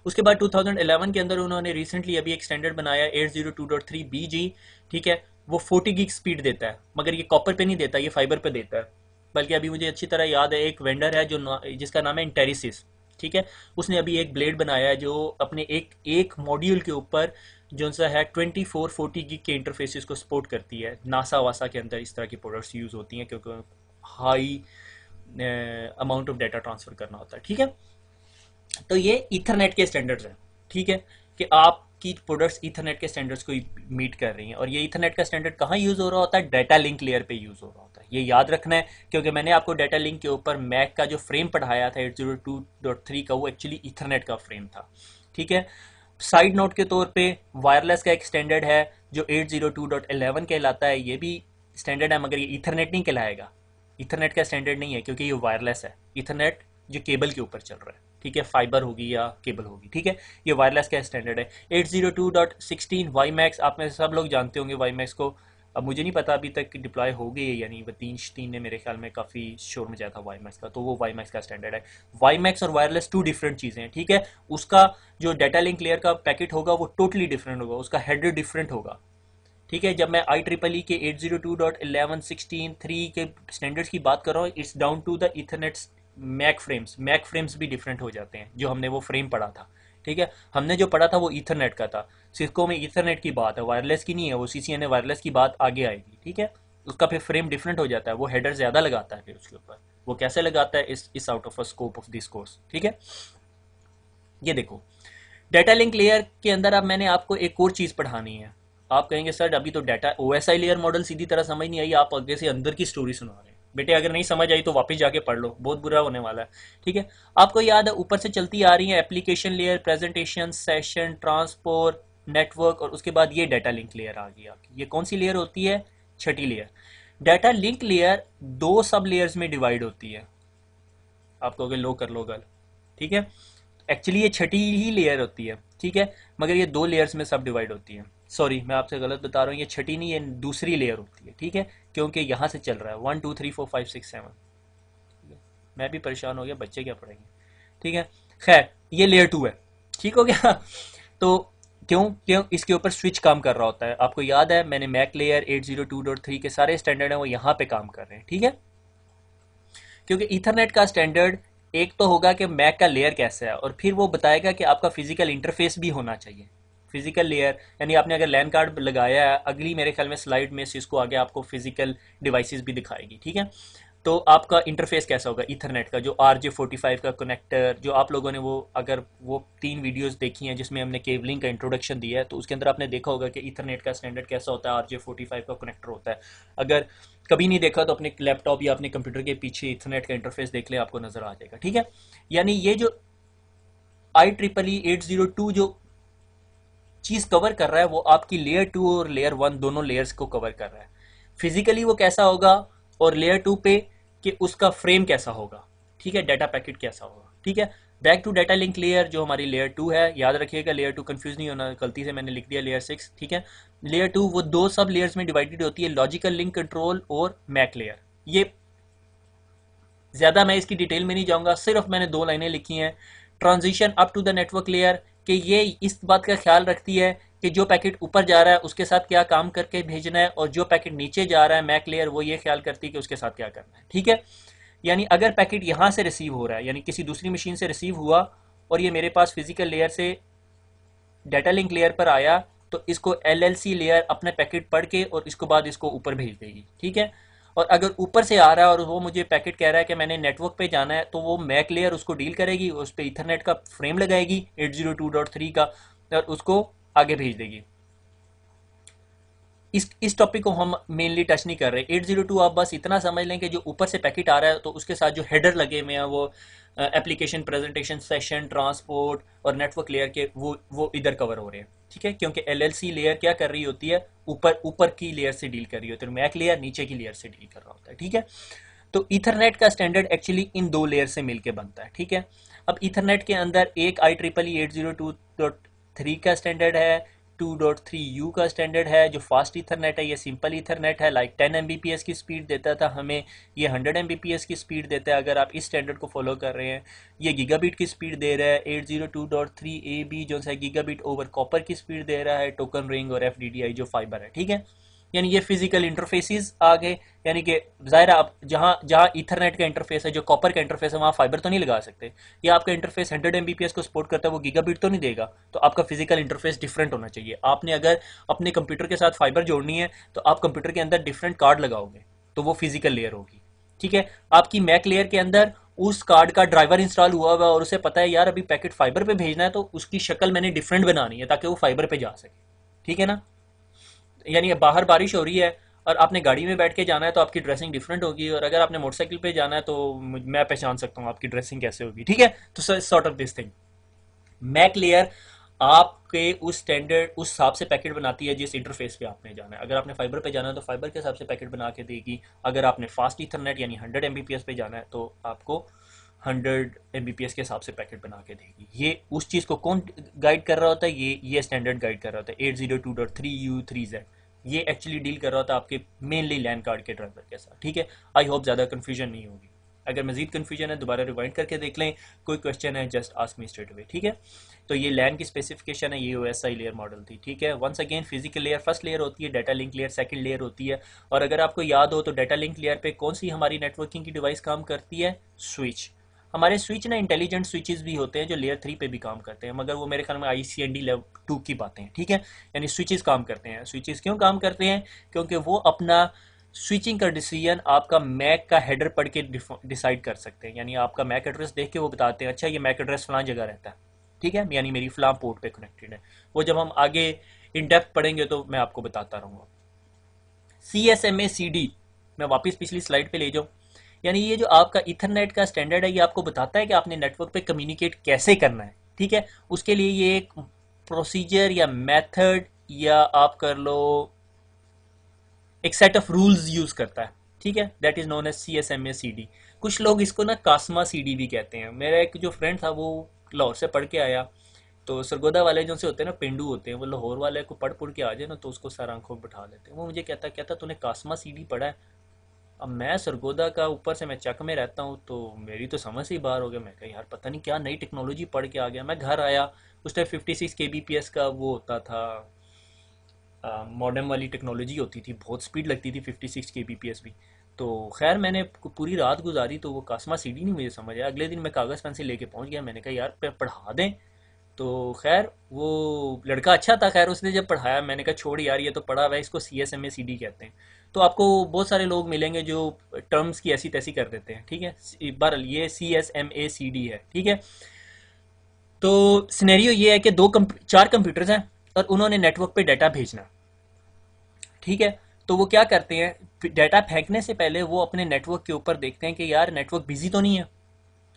उसके बाद 2011 के अंदर उन्होंने रिसेंटली अभी एक स्टैंडर्ड बनाया 802.3 BG। ठीक है, वो 40 गिग स्पीड देता है, मगर ये कॉपर पे नहीं देता, ये फाइबर पे देता है। बल्कि अभी मुझे अच्छी तरह याद है, एक वेंडर है जिसका नाम है इंटेरिसिस। ठीक है, उसने अभी एक ब्लेड बनाया है जो अपने एक मॉड्यूल के ऊपर जो सा है 2440 गिग के इंटरफेसिस को सपोर्ट करती है। नासा वासा के अंदर इस तरह की प्रोडक्ट्स यूज़ होती हैं क्योंकि high amount of data transfer करना होता है। ठीक है, तो ये ईथरनेट के स्टैंडर्ड्स हैं। ठीक है, कि आपकी प्रोडक्ट्स ईथरनेट के स्टैंडर्ड्स को मीट कर रही हैं। और ये ईथरनेट का स्टैंडर्ड कहाँ यूज़ हो रहा होता है? डाटा लिंक लेयर पे यूज़ हो रहा होता है। ये याद रखना है, क्योंकि मैंने आपको डाटा लिंक के ऊपर मैक का जो फ्रेम पढ़ाया था 802.3 का, वो एक्चुअली ईथरनेट का फ्रेम था। ठीक है, साइड नोट के तौर पे वायरलेस का एक स्टैंडर्ड है जो 802.11 कहलाता है। ये भी स्टैंडर्ड है मगर ये ईथरनेट नहीं कहलाएगा। ईथरनेट का स्टैंडर्ड नहीं है क्योंकि ये वायरलेस है। ईथरनेट जो केबल के ऊपर चल रहा है, ठीक है, फाइबर होगी या केबल होगी। ठीक है, ये वायरलेस का स्टैंडर्ड है। 802.16 वाईमैक्स, आप में से सब लोग जानते होंगे वाईमैक्स को। अब मुझे नहीं पता अभी तक डिप्लॉय हो गई है, यानी तीन ने मेरे ख्याल में काफ़ी शोर मचाया था वाईमैक्स का, तो वो वाईमैक्स का स्टैंडर्ड है। वाईमैक्स और वायरलेस टू डिफरेंट चीज़ें हैं। ठीक है, उसका जो डाटा लिंक लेयर का पैकेट होगा वो टोटली डिफरेंट होगा, उसका हेडर डिफरेंट होगा। ठीक है, जब मैं IEEE के 802.11.16.3 के स्टैंडर्ड्स की बात कर रहा हूँ, it's down to the ethernet MAC frames भी डिफरेंट हो जाते हैं, जो हमने वो फ्रेम पढ़ा था ठीक है, हमने जो पढ़ा था वो ईथरनेट का था, सिस्को में ईथरनेट की बात है, वायरलेस की नहीं है, वो सीसीएनए वायरलेस की बात आगे आएगी, ठीक है। उसका फिर फ्रेम डिफरेंट हो जाता है, वो हेडर ज़्यादा लगाता है फिर उसके ऊपर, वो कैसे लगाता है इस out of a scope of this course, ठीक है। ये देखो डाटा लिंक लेयर के अंदर अब मैंने आपको एक और चीज़ पढ़ानी है। आप कहेंगे सर अभी तो डाटा ओएसआई लेयर मॉडल सीधी तरह समझ नहीं आई, आप आगे से अंदर की स्टोरी सुना रहे हैं। बेटे अगर नहीं समझ आई तो वापस जाके पढ़ लो, बहुत बुरा होने वाला है, ठीक है। आपको याद है ऊपर से चलती आ रही है application layer, presentation, session, transport, network, और उसके बाद ये डाटा लिंक लेयर आ गई आपकी। ये कौन सी लेयर होती है? छठी लेयर। डाटा लिंक लेयर दो सब लेयर्स में डिवाइड होती है। आप कहोगे लो कर लो गल, ठीक है, एक्चुअली ये छठी ही लेयर होती है, ठीक है, मगर ये दो लेयर्स में सब डिवाइड होती है। सॉरी मैं आपसे गलत बता रहा हूँ, ये छठी नहीं, ये दूसरी लेयर होती है, ठीक है, क्योंकि यहाँ से चल रहा है 1 2 3 4 5 6 7। मैं भी परेशान हो गया, बच्चे क्या पढ़ेंगे, ठीक है। खैर ये लेयर 2 है, ठीक हो गया। तो क्यों क्यों इसके ऊपर स्विच काम कर रहा होता है, आपको याद है मैंने मैक लेयर 802.3 के सारे स्टैंडर्ड हैं वो यहाँ पे काम कर रहे हैं, ठीक है। क्योंकि ईथरनेट का स्टैंडर्ड एक तो होगा कि मैक का लेयर कैसा है, और फिर वो बताएगा कि आपका फिजिकल इंटरफेस भी होना चाहिए। फिजिकल लेयर यानी आपने अगर लैन कार्ड लगाया है, अगली मेरे ख्याल में स्लाइड में सिस्को आगे आपको फिजिकल डिवाइसेस भी दिखाएगी, ठीक है। तो आपका इंटरफेस कैसा होगा ईथरनेट का, जो RJ45 का कनेक्टर, जो आप लोगों ने वो अगर वो 3 वीडियोस देखी हैं जिसमें हमने केबलिंग का इंट्रोडक्शन दिया है, तो उसके अंदर आपने देखा होगा कि ईथरनेट का स्टैंडर्ड कैसा होता है, RJ45 का कनेक्टर होता है। अगर कभी नहीं देखा तो अपने लैपटॉप या अपने कंप्यूटर के पीछे ईथरनेट का इंटरफेस देख ले, आपको नजर आ जाएगा, ठीक है। यानी ये जो IEEE 802 जो चीज कवर कर रहा है वो आपकी लेयर 2 और लेयर 1 दोनों लेयर्स को कवर कर रहा है। फिजिकली वो कैसा होगा, और लेयर 2 पे कि उसका फ्रेम कैसा होगा, ठीक है, डाटा पैकेट कैसा होगा, ठीक है। Back to data link layer जो हमारी लेयर 2 है, याद रखिएगा लेयर 2 कंफ्यूज नहीं होना, गलती से मैंने लिख दिया लेयर 6, ठीक है। लेयर 2 वो दो सब लेयर्स में डिवाइडेड होती है, लॉजिकल लिंक कंट्रोल और मैक लेयर। ये ज्यादा मैं इसकी डिटेल में नहीं जाऊंगा, सिर्फ मैंने 2 लाइनें लिखी हैं। Transition up to the network layer कि ये इस बात का ख्याल रखती है कि जो पैकेट ऊपर जा रहा है उसके साथ क्या काम करके भेजना है, और जो पैकेट नीचे जा रहा है मैक लेयर वो ये ख्याल करती है कि उसके साथ क्या करना है, ठीक है। यानी अगर पैकेट यहाँ से रिसीव हो रहा है, यानी किसी दूसरी मशीन से रिसीव हुआ और ये मेरे पास फिजिकल लेयर से डाटा लिंक लेयर पर आया, तो इसको LLC लेयर अपने पैकेट पढ़ के और इसको बाद इसको ऊपर भेज देगी, ठीक है। और अगर ऊपर से आ रहा है और वो मुझे पैकेट कह रहा है कि मैंने नेटवर्क पे जाना है, तो वो मैक लेयर उसको डील करेगी, उस पर ईथरनेट का फ्रेम लगाएगी 802.3 का, और उसको आगे भेज देगी। इस टॉपिक को हम मेनली टच नहीं कर रहे। 802 आप बस इतना समझ लें कि जो ऊपर से पैकेट आ रहा है तो उसके साथ जो हेडर लगे हुए हैं वो एप्लीकेशन, प्रेजेंटेशन, सेशन, ट्रांसपोर्ट और नेटवर्क लेयर के वो इधर कवर हो रहे हैं, ठीक है। क्योंकि LLC लेयर क्या कर रही होती है, ऊपर ऊपर की लेयर से डील कर रही होती है, मैक लेयर नीचे की लेयर से डील कर रहा होता है, ठीक है। तो ईथरनेट का स्टैंडर्ड एक्चुअली इन दो लेयर से मिलकर बनता है, ठीक है। अब ईथरनेट के अंदर एक IEEE 802.3 का स्टैंडर्ड है, 2.3U का स्टैंडर्ड है जो फास्ट ईथरनेट है, ये सिंपल ईथरनेट है, लाइक 10 Mbps की स्पीड देता था हमें, ये 100 Mbps की स्पीड देता है अगर आप इस स्टैंडर्ड को फॉलो कर रहे हैं। ये गीगाबिट की स्पीड दे रहा है, 802.3AB जो है गीगाबिट ओवर कॉपर की स्पीड दे रहा है, टोकन रिंग और FDDI जो फाइबर है, ठीक है। यानी ये फिजिकल इंटरफेसेस आ गए, यानी कि ज़ाहिर आप जहाँ जहाँ ईथरनेट का इंटरफेस है, जो कॉपर का इंटरफेस है, वहाँ फाइबर तो नहीं लगा सकते, या आपका इंटरफेस 100 Mbps को सपोर्ट करता है वो गीगाबिट तो नहीं देगा, तो आपका फिजिकल इंटरफेस डिफरेंट होना चाहिए। आपने अगर अपने कंप्यूटर के साथ फाइबर जोड़नी है तो आप कंप्यूटर के अंदर डिफरेंट कार्ड लगाओगे, तो वो फिजिकल लेयर होगी, ठीक है। आपकी मैक लेयर के अंदर उस कार्ड का ड्राइवर इंस्टॉल हुआ हुआ और उसे पता है यार अभी पैकेट फाइबर पे भेजना है, तो उसकी शक्ल मैंने डिफरेंट बनानी है ताकि वो फाइबर पे जा सके, ठीक है ना। यानी बाहर बारिश हो रही है और आपने गाड़ी में बैठ के जाना है तो आपकी ड्रेसिंग डिफरेंट होगी, और अगर आपने मोटरसाइकिल पे जाना है तो मैं पहचान सकता हूँ आपकी ड्रेसिंग कैसे होगी, ठीक है। तो sort of this thing, MAC layer आपके उस स्टैंडर्ड उस हिसाब से पैकेट बनाती है जिस इंटरफेस पे आपने जाना है। अगर आपने फाइबर पे जाना है तो फाइबर के हिसाब से पैकेट बना के देगी, अगर आपने फास्ट ईथरनेट यानी 100 Mbps पे जाना है तो आपको 100 Mbps के हिसाब से पैकेट बना के देगी। ये उस चीज़ को कौन गाइड कर रहा होता है, ये स्टैंडर्ड गाइड कर रहा होता है 802.3U3Z, ये एक्चुअली डील कर रहा होता है आपके मेनली लैन कार्ड के ड्राइवर के साथ, ठीक है। आई होप ज़्यादा कन्फ्यूजन नहीं होगी, अगर मजीद कन्फ्यूजन है दोबारा रिवाइंड करके देख लें, कोई क्वेश्चन है just ask me straight away, ठीक है। तो ये लैन की स्पेसिफिकेशन है, ये OSI लेयर मॉडल थी, ठीक है। Once again physical layer first layer होती है, data link layer second layer होती है, और अगर आपको याद हो तो डाटा लिंक लेयर पे कौन सी हमारी नेटवर्किंग की डिवाइस काम करती है, स्विच। हमारे स्विच ना इंटेलिजेंट स्विचेस भी होते हैं जो लेयर 3 पे भी काम करते हैं, मगर वो मेरे ख्याल में ICND लेवल 2 की बातें हैं, ठीक है। यानी स्विचेस काम करते हैं। स्विचेस क्यों काम करते हैं? क्योंकि वो अपना स्विचिंग का डिसीजन आपका मैक का हेडर पढ़ के डिसाइड कर सकते हैं। यानी आपका मैक एड्रेस देख के वो बताते हैं अच्छा ये मैक एड्रेस फलां जगह रहता है, ठीक है, यानी मेरी फलां पोर्ट पे कनेक्टेड है। वो जब हम आगे इन डेप्थ पढ़ेंगे तो मैं आपको बताता रहूँगा। CSMA CD, मैं वापस पिछली स्लाइड पे ले जाऊँ। यानी ये जो आपका इथरनेट का स्टैंडर्ड है ये आपको बताता है कि आपने नेटवर्क पे कम्युनिकेट कैसे करना है, ठीक है। उसके लिए ये एक प्रोसीजर या मेथड या आप कर लो एक सेट ऑफ रूल्स यूज करता है, ठीक है। That is known as CSMA CD। कुछ लोग इसको ना कास्मा CD भी कहते हैं। मेरा एक जो फ्रेंड था वो लाहौर से पढ़ के आया, तो सरगोदा वाले जो से होते हैं ना, पेंडू होते हैं, वो लाहौर वाले को पढ़ के आ जाए ना तो उसको सर आंखों में बैठा लेते हैं। वो मुझे कहता तूने कास्मा CD पढ़ा है? अब मैं सरगोदा का, ऊपर से मैं चक में रहता हूँ, तो मेरी तो समझ से ही बाहर हो गया। मैं कहा यार पता नहीं क्या नई टेक्नोलॉजी पढ़ के आ गया। मैं घर आया, उस टाइम 56 kbps का वो होता था, मॉडेम वाली टेक्नोलॉजी होती थी, बहुत स्पीड लगती थी 56 kbps भी। तो खैर मैंने पूरी रात गुजारी तो वो कास्मा CD नहीं मुझे समझ आया। अगले दिन मैं कागज़ पेन से लेके पहुंच गया, मैंने कहा यार पढ़ा दें। तो खैर वो लड़का अच्छा था, खैर उसने जब पढ़ाया मैंने कहा छोड़ यार ये तो पढ़ा हुआ है, इसको CSMA CD कहते हैं। तो आपको बहुत सारे लोग मिलेंगे जो टर्म्स की ऐसी तैसी कर देते हैं, ठीक है। बहरहाल ये CSMA CD है, ठीक है। तो सिनेरियो ये है कि चार कंप्यूटर्स हैं और उन्होंने नेटवर्क पे डाटा भेजना, ठीक है। तो वो क्या करते हैं, डाटा फेंकने से पहले वो अपने नेटवर्क के ऊपर देखते हैं कि यार नेटवर्क बिजी तो नहीं है,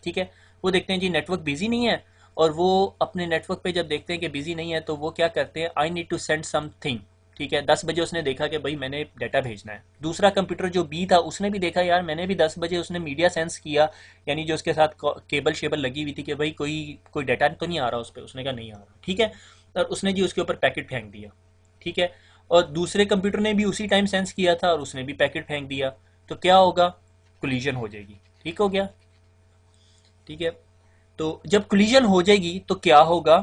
ठीक है। वो देखते हैं जी नेटवर्क बिजी नहीं है, और वो अपने नेटवर्क पे जब देखते हैं कि बिजी नहीं है तो वो क्या करते हैं, I need to send something, ठीक है। 10 बजे उसने देखा कि भाई मैंने डाटा भेजना है। दूसरा कंप्यूटर जो B था उसने भी देखा यार मैंने भी 10 बजे, उसने मीडिया सेंस किया, यानी जो उसके साथ केबल शेबल लगी हुई थी कि भाई कोई कोई डाटा तो नहीं आ रहा उस पर, उसने कहा नहीं आ रहा, ठीक है। और उसने जी उसके ऊपर पैकेट फेंक दिया, ठीक है। और दूसरे कंप्यूटर ने भी उसी टाइम सेंस किया था और उसने भी पैकेट फेंक दिया। तो क्या होगा, कोलिजन हो जाएगी, ठीक हो गया, ठीक है। तो जब कोलिजन हो जाएगी तो क्या होगा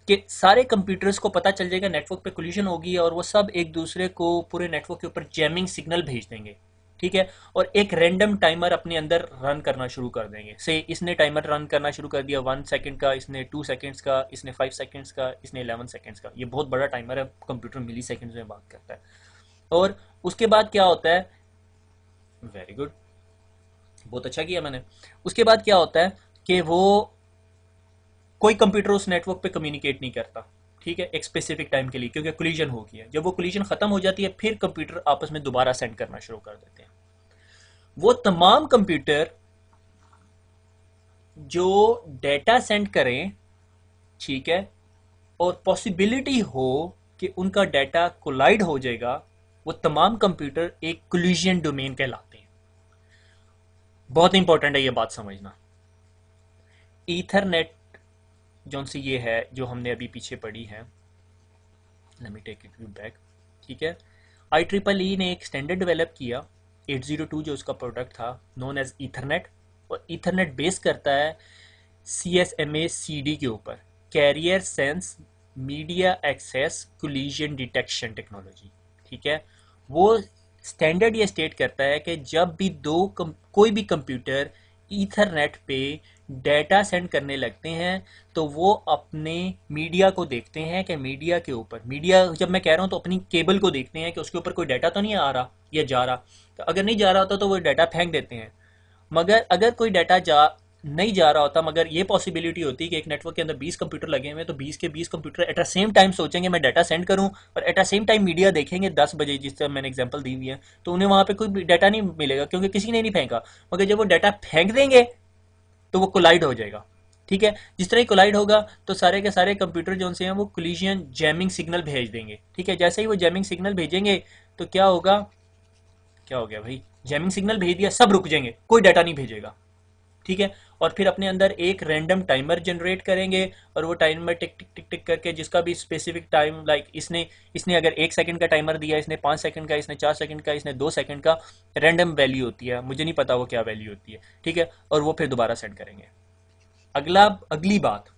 कि सारे कंप्यूटर्स को पता चल जाएगा नेटवर्क पे कोलिजन होगी, और वो सब एक दूसरे को पूरे नेटवर्क के ऊपर जैमिंग सिग्नल भेज देंगे, ठीक है। और एक रैंडम टाइमर अपने अंदर रन करना शुरू कर देंगे। से इसने टाइमर रन करना शुरू कर दिया 1 सेकंड का, इसने 2 सेकंड्स का, इसने 5 सेकंड्स का, इसने 11 सेकंड्स का। ये बहुत बड़ा टाइमर है, कंप्यूटर मिली सेकंड्स में बात करता है। और उसके बाद क्या होता है, वेरी गुड, बहुत अच्छा किया मैंने। उसके बाद क्या होता है कि वो कोई कंप्यूटर उस नेटवर्क पे कम्युनिकेट नहीं करता, ठीक है, एक स्पेसिफिक टाइम के लिए, क्योंकि कोलिजन हो गया है। जब वो कोलिजन खत्म हो जाती है फिर कंप्यूटर आपस में दोबारा सेंड करना शुरू कर देते हैं। वो तमाम कंप्यूटर जो डेटा सेंड करें, ठीक है, और पॉसिबिलिटी हो कि उनका डाटा कोलाइड हो जाएगा, वो तमाम कंप्यूटर एक कोलिजन डोमेन कहलाते हैं। बहुत इंपॉर्टेंट है ये बात समझना। ईथरनेट जो सी ये है जो हमने अभी पीछे पढ़ी है, let me take it back, ठीक है। IEEE ने एक स्टैंडर्ड डेवलप किया 802 जो उसका प्रोडक्ट था, नोन एज ईथरनेट। और ईथरनेट बेस करता है CSMA CD के ऊपर, carrier sense media access collision detection technology, ठीक है। वो स्टैंडर्ड ये स्टेट करता है कि जब भी कोई भी कंप्यूटर ईथरनेट पे डेटा सेंड करने लगते हैं तो वो अपने मीडिया को देखते हैं कि मीडिया के ऊपर, मीडिया जब मैं कह रहा हूँ तो अपनी केबल को देखते हैं कि उसके ऊपर कोई डाटा तो नहीं आ रहा या जा रहा। तो अगर नहीं जा रहा होता तो वो डाटा फेंक देते हैं। मगर अगर कोई डाटा नहीं जा रहा होता, मगर ये पॉसिबिलिटी होती है कि एक नेटवर्क के अंदर 20 कंप्यूटर लगे हुए हैं, तो 20 के 20 computer at the same time सोचेंगे मैं डाटा सेंड करूं, और at the same time media देखेंगे 10 बजे, जिस तरह मैंने एग्जांपल दी हुई है, तो उन्हें वहां पे कोई डाटा नहीं मिलेगा क्योंकि किसी ने नहीं फेंका। मगर जब वो डाटा फेंक देंगे तो वो कोलाइड हो जाएगा, ठीक है। जिस तरह ही कोलाइड होगा तो सारे के सारे कंप्यूटर जो से हैं वो कोलिजन जैमिंग सिग्नल भेज देंगे, ठीक है। जैसे ही वो जैमिंग सिग्नल भेजेंगे तो क्या होगा, क्या हो गया भाई, जैमिंग सिग्नल भेज दिया, सब रुक जाएंगे, कोई डाटा नहीं भेजेगा, ठीक है। और फिर अपने अंदर एक रैंडम टाइमर जनरेट करेंगे, और वो टाइमर टिक टिक टिक टिक करके जिसका भी स्पेसिफिक टाइम, लाइक इसने इसने अगर 1 सेकंड का टाइमर दिया, इसने 5 सेकंड का, इसने 4 सेकंड का, इसने 2 सेकंड का, रैंडम वैल्यू होती है, मुझे नहीं पता वो क्या वैल्यू होती है, ठीक है। और वो फिर दोबारा सेंड करेंगे। अगली बात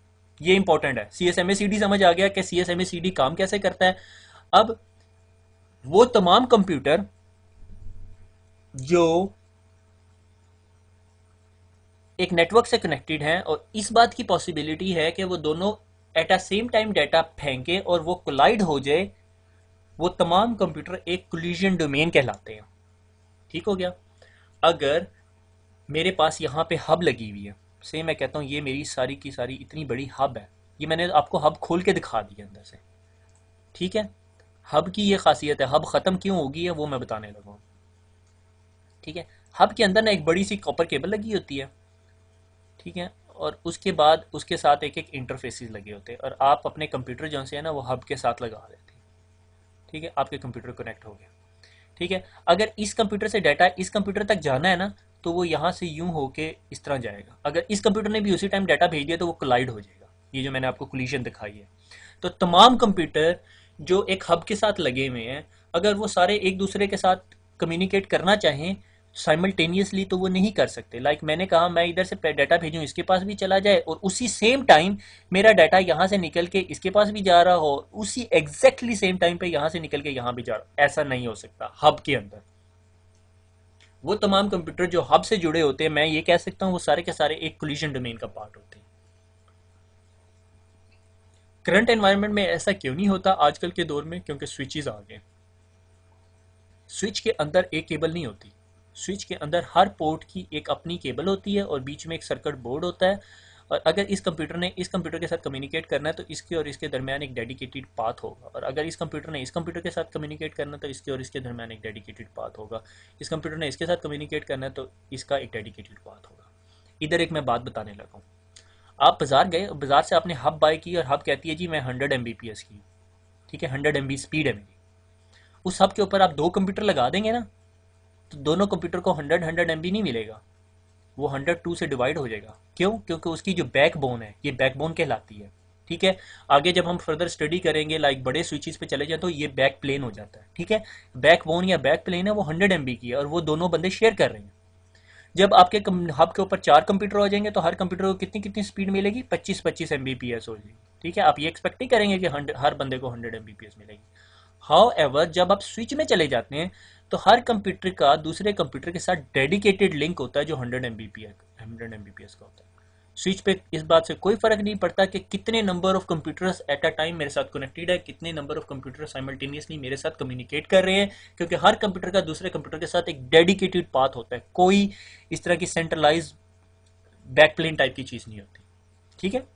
ये इंपॉर्टेंट है, CSMA CD समझ आ गया कि CSMA CD काम कैसे करता है। अब वो तमाम कंप्यूटर जो एक नेटवर्क से कनेक्टेड हैं और इस बात की पॉसिबिलिटी है कि वो दोनों at a same time data फेंके और वो कोलाइड हो जाए, वो तमाम कंप्यूटर एक कोलिजन डोमेन कहलाते हैं। ठीक हो गया। अगर मेरे पास यहाँ पे हब लगी हुई है, से मैं कहता हूँ ये मेरी सारी की सारी इतनी बड़ी हब है, ये मैंने आपको हब खोल के दिखा दी है अंदर से। ठीक है, हब की ये खासियत है, हब ख़त्म क्यों होगी है वो मैं बताने लगा हूँ। ठीक है, हब के अंदर ना एक बड़ी सी कॉपर केबल लगी होती है। ठीक है, और उसके बाद उसके साथ एक एक इंटरफेसेस लगे होते हैं और आप अपने कंप्यूटर जो से है ना वो हब के साथ लगा देते हैं। ठीक है, आपके कंप्यूटर कनेक्ट हो गया। ठीक है, अगर इस कंप्यूटर से डाटा इस कंप्यूटर तक जाना है ना तो वो यहाँ से यूं होके इस तरह जाएगा। अगर इस कंप्यूटर ने भी उसी टाइम डाटा भेज दिया तो वो कोलाइड हो जाएगा। ये जो मैंने आपको कोलिजन दिखाई है। तो तमाम कंप्यूटर जो एक हब के साथ लगे हुए हैं, अगर वो सारे एक दूसरे के साथ कम्युनिकेट करना चाहें साइमल्टेनियसली तो वो नहीं कर सकते। मैंने कहा मैं इधर से डाटा भेजूं इसके पास भी चला जाए और उसी सेम टाइम मेरा डाटा यहाँ से निकल के इसके पास भी जा रहा हो, उसी एग्जैक्टली सेम टाइम पे यहाँ से निकल के यहाँ भी जा रहा, ऐसा नहीं हो सकता हब के अंदर। वो तमाम कंप्यूटर जो हब से जुड़े होते हैं, मैं ये कह सकता हूँ वो सारे के सारे एक कोलिजन डोमेन का पार्ट होते हैं। करंट एनवायरनमेंट में ऐसा क्यों नहीं होता आजकल के दौर में? क्योंकि स्विचेस आ गए। स्विच के अंदर एक केबल नहीं होती, स्विच के अंदर हर पोर्ट की एक अपनी केबल होती है और बीच में एक सर्किट बोर्ड होता है। और अगर इस कंप्यूटर ने इस कंप्यूटर के साथ कम्युनिकेट करना है तो इसके और इसके दरमियान एक डेडिकेटेड पाथ होगा, और अगर इस कंप्यूटर ने इस कंप्यूटर के साथ कम्युनिकेट करना है तो इसके और इसके दरमियान एक डेडिकेटेड पाथ होगा। इस कंप्यूटर ने इसके साथ कम्युनिकेट करना है तो इसका एक डेडिकेटेड पाथ होगा। इधर एक मैं बात बताने लगा हूँ। आप बाजार गए, बाजार से आपने हब बाय की और हब कहती है जी मैं 100 Mbps की, ठीक है 100 MB स्पीड है मेरी। उस हब के ऊपर आप दो कंप्यूटर लगा देंगे ना तो दोनों कंप्यूटर को 100 MB नहीं मिलेगा, वो 102 से डिवाइड हो जाएगा। क्यों? क्योंकि उसकी जो बैकबोन है ये बैकबोन कहलाती है। ठीक है, आगे जब हम फर्दर स्टडी करेंगे बड़े स्विचेस पे चले जाए तो ये बैक प्लेन हो जाता है। ठीक है, बैकबोन या बैक प्लेन है वो 100 MB की है और वो दोनों बंदे शेयर कर रहे हैं। जब आपके हब के ऊपर 4 कंप्यूटर हो जाएंगे तो हर कंप्यूटर को कितनी कितनी स्पीड मिलेगी? 25-25 Mbps हो जाएगी। ठीक है, आप ये एक्सपेक्ट नहीं करेंगे कि हर बंदे को 100 Mbps मिलेगी। हाउ एवर जब आप स्विच में चले जाते हैं तो हर कंप्यूटर का दूसरे कंप्यूटर के साथ डेडिकेटेड लिंक होता है जो 100 Mbps का होता है। स्विच पे इस बात से कोई फर्क नहीं पड़ता कि कितने number of computers at a time मेरे साथ कनेक्टेड है, कितने नंबर ऑफ कंप्यूटर साइमल्टेनियसली मेरे साथ कम्युनिकेट कर रहे हैं, क्योंकि हर कंप्यूटर का दूसरे कंप्यूटर के साथ एक डेडिकेटेड पाथ होता है। कोई इस तरह की सेंट्रलाइज बैकप्लेन टाइप की चीज नहीं होती। ठीक है,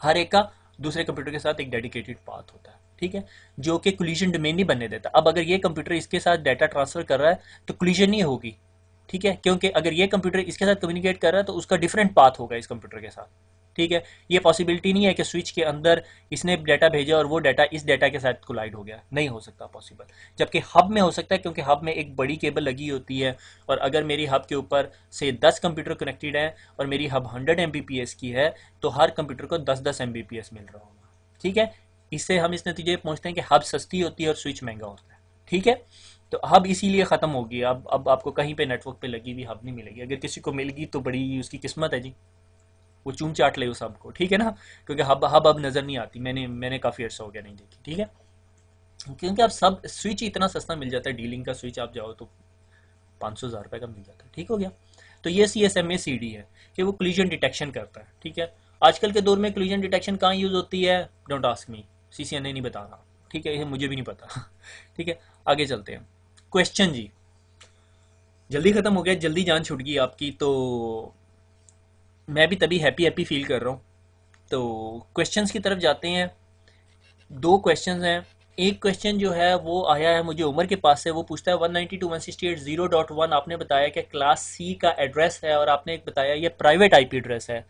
हर एक का दूसरे कंप्यूटर के साथ एक डेडिकेटेड पाथ होता है। ठीक है, जो कि कोलिजन डोमेन नहीं बनने देता। अब अगर ये कंप्यूटर इसके साथ डाटा ट्रांसफर कर रहा है तो कोलिजन नहीं होगी। ठीक है, क्योंकि अगर ये कंप्यूटर इसके साथ कम्युनिकेट कर रहा है तो उसका डिफरेंट पाथ होगा इस कंप्यूटर के साथ। ठीक है, ये पॉसिबिलिटी नहीं है कि स्विच के अंदर इसने डाटा भेजा और वो डाटा इस डाटा के साथ कोलाइड हो गया, नहीं हो सकता पॉसिबल। जबकि हब में हो सकता है क्योंकि हब में एक बड़ी केबल लगी होती है और अगर मेरी हब के ऊपर से 10 कंप्यूटर कनेक्टेड है और मेरी हब 100 Mbps की है तो हर कंप्यूटर को 10-10 Mbps मिल रहा होगा। ठीक है, इससे हम इस नतीजे पर पहुंचते हैं कि हब सस्ती होती है और स्विच महंगा होता है। ठीक है, तो हब इसीलिए ख़त्म होगी। अब आपको कहीं पे नेटवर्क पे लगी हुई हब नहीं मिलेगी। अगर किसी को मिल गई तो बड़ी उसकी किस्मत है जी, वो चूम चाट ले उस हब को। ठीक है ना, क्योंकि हब हब अब नज़र नहीं आती, मैंने काफ़ी अर्सा हो गया नहीं देखी। ठीक है, क्योंकि अब सब स्विच इतना सस्ता मिल जाता है, डीलिंग का स्विच आप जाओ तो 500,000 रुपये का मिल जाता है। ठीक हो गया, तो ये CSMA-CD है कि वो कोलिजन डिटेक्शन करता है। ठीक है, आजकल के दौर में कोलिजन डिटेक्शन कहाँ यूज़ होती है? डोंट आस्क मी, CCNA नहीं बता रहा। ठीक है, ये मुझे भी नहीं पता। ठीक है, आगे चलते हैं। क्वेश्चन जी, जल्दी ख़त्म हो गया, जल्दी जान छूट गई आपकी, तो मैं भी तभी हैप्पी हैप्पी फील कर रहा हूँ। तो क्वेश्चंस की तरफ जाते हैं। दो क्वेश्चंस हैं। एक क्वेश्चन जो है वो आया है मुझे उमर के पास से, वो पूछता है 192.168.0.1 आपने बताया कि क्लास सी का एड्रेस है और आपने एक बताया ये प्राइवेट आईपी एड्रेस है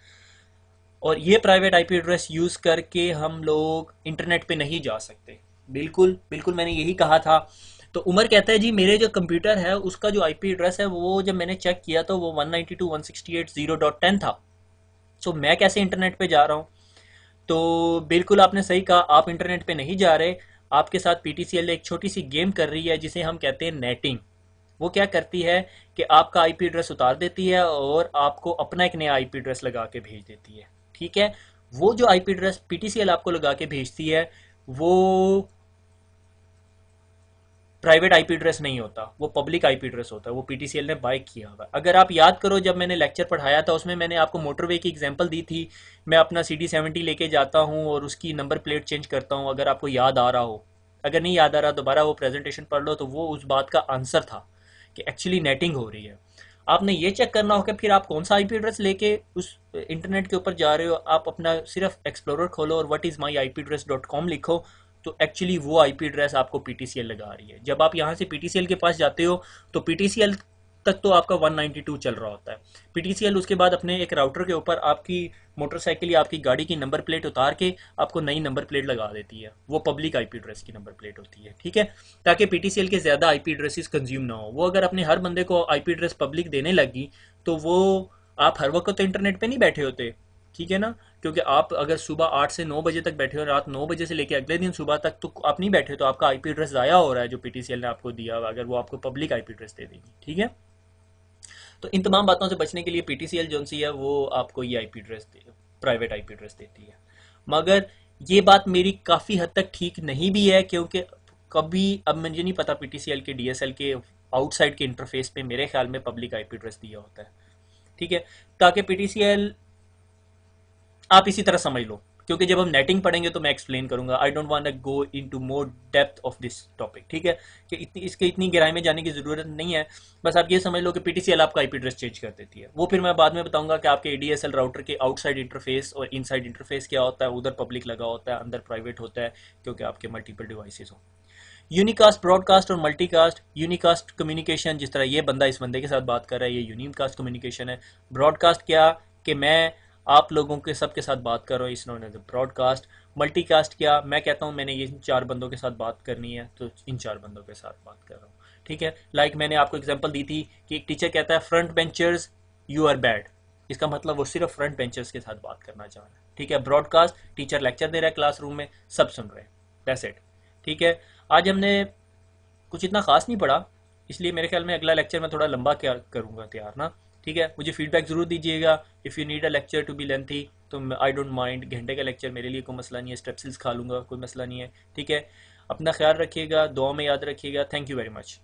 और ये प्राइवेट आईपी एड्रेस यूज़ करके हम लोग इंटरनेट पे नहीं जा सकते। बिल्कुल बिल्कुल, मैंने यही कहा था। तो उमर कहता है जी मेरे जो कंप्यूटर है उसका जो आईपी एड्रेस है वो जब मैंने चेक किया तो वो 192.168.0.10 था। सो मैं कैसे इंटरनेट पे जा रहा हूँ? तो बिल्कुल आपने सही कहा, आप इंटरनेट पे नहीं जा रहे। आपके साथ पीटीसीएल एक छोटी सी गेम कर रही है जिसे हम कहते हैं नेटिंग। वो क्या करती है कि आपका आईपी एड्रेस उतार देती है और आपको अपना एक नया आईपी एड्रेस लगा के भेज देती है। ठीक है, वो जो आईपी एड्रेस पीटीसीएल आपको लगा के भेजती है वो प्राइवेट आईपी एड्रेस नहीं होता, वो पब्लिक आईपी एड्रेस होता है, वो पीटीसीएल ने बाय किया हुआ है। अगर आप याद करो जब मैंने लेक्चर पढ़ाया था उसमें मैंने आपको मोटरवे की एग्जांपल दी थी, मैं अपना CD70 लेके जाता हूँ और उसकी नंबर प्लेट चेंज करता हूँ, अगर आपको याद आ रहा हो, अगर नहीं याद आ रहा दोबारा वो प्रेजेंटेशन पढ़ लो, तो वो उस बात का आंसर था कि एक्चुअली नेटिंग हो रही है। आपने ये चेक करना होगा फिर आप कौन सा आईपी एड्रेस लेके उस इंटरनेट के ऊपर जा रहे हो। आप अपना सिर्फ एक्सप्लोरर खोलो और whatismyipdress.com लिखो, तो एक्चुअली वो आईपी एड्रेस आपको पीटीसीएल लगा रही है। जब आप यहाँ से पीटीसीएल के पास जाते हो तो पीटीसीएल तक तो आपका 192 चल रहा होता है। पीटीसीएल उसके बाद अपने एक राउटर के ऊपर आपकी मोटरसाइकिल या आपकी गाड़ी की नंबर प्लेट उतार के आपको नई नंबर प्लेट लगा देती है, वो पब्लिक आईपी एड्रेस की नंबर प्लेट होती है, ठीक है, ताकि पीटीसीएल के ज़्यादा आईपी एड्रेसेस कंज्यूम ना हो। वो अगर अपने हर बंदे को आईपी एड्रेस पब्लिक देने लगी तो वो आप हर वक्त तो इंटरनेट पे नहीं बैठे होते, ठीक है ना, क्योंकि आप अगर सुबह 8 से 9 बजे तक बैठे हो, रात 9 बजे से लेकर अगले दिन सुबह तक तो आप नहीं बैठे, तो आपका आईपी एड्रेस ज़ाया हो रहा है जो पीटीसीएल ने आपको दिया, अगर वो आपको पब्लिक आईपी एड्रेस दे देगी, ठीक है। तो इन तमाम बातों से बचने के लिए पीटीसीएल जो सी है वो आपको ये IP address private IP address देती है। मगर ये बात मेरी काफ़ी हद तक ठीक नहीं भी है, क्योंकि कभी, अब मुझे नहीं पता पीटीसीएल के डीएसएल के आउटसाइड के इंटरफेस पे मेरे ख्याल में पब्लिक आईपी एड्रेस दिया होता है, ठीक है, ताकि पीटीसीएल आप इसी तरह समझ लो, क्योंकि जब हम नेटिंग पढ़ेंगे तो मैं एक्सप्लेन करूंगा। I don't want to go into more depth of this topic, ठीक है, कि इतनी गहराई में जाने की जरूरत नहीं है। बस आप ये समझ लो कि पीटीसीएल आपका आईपी एड्रेस चेंज कर देती है। वो फिर मैं बाद में बताऊंगा कि आपके एडीएसएल राउटर के आउटसाइड इंटरफेस और इनसाइड इंटरफेस क्या होता है। उधर पब्लिक लगा होता है, अंदर प्राइवेट होता है, क्योंकि आपके मल्टीपल डिवाइसेस हो। यूनिकास्ट, ब्रॉडकास्ट और मल्टीकास्ट। यूनिकास्ट कम्युनिकेशन, जिस तरह ये बंदा इस बंदे के साथ बात कर रहा है, ये यूनिकास्ट कम्युनिकेशन है। ब्रॉडकास्ट क्या, कि मैं आप लोगों के सबके साथ बात कर रहा हूँ, इस नोन एज ब्रॉडकास्ट। मल्टीकास्ट क्या, मैं कहता हूँ मैंने ये 4 बंदों के साथ बात करनी है तो इन 4 बंदों के साथ बात कर रहा हूँ, ठीक है। लाइक मैंने आपको एग्जांपल दी थी कि एक टीचर कहता है front benchers you are bad, इसका मतलब वो सिर्फ फ्रंट बेंचर्स के साथ बात करना चाह रहा है, ठीक है। ब्रॉडकास्ट, टीचर लेक्चर दे रहा है क्लासरूम में, सब सुन रहे हैं, दैट्स इट, ठीक है। आज हमने कुछ इतना खास नहीं पढ़ा, इसलिए मेरे ख्याल में अगला लेक्चर मैं थोड़ा लंबा क्या करूँगा तैयार ना, ठीक है। मुझे फीडबैक ज़रूर दीजिएगा। If you need a lecture to be lengthy तो आई डोंट माइंड, घंटे का लेक्चर मेरे लिए कोई मसला नहीं है, स्टेप्सिल्स खा लूँगा, कोई मसला नहीं है, ठीक है। अपना ख्याल रखिएगा, दुआ में याद रखिएगा। Thank you very much.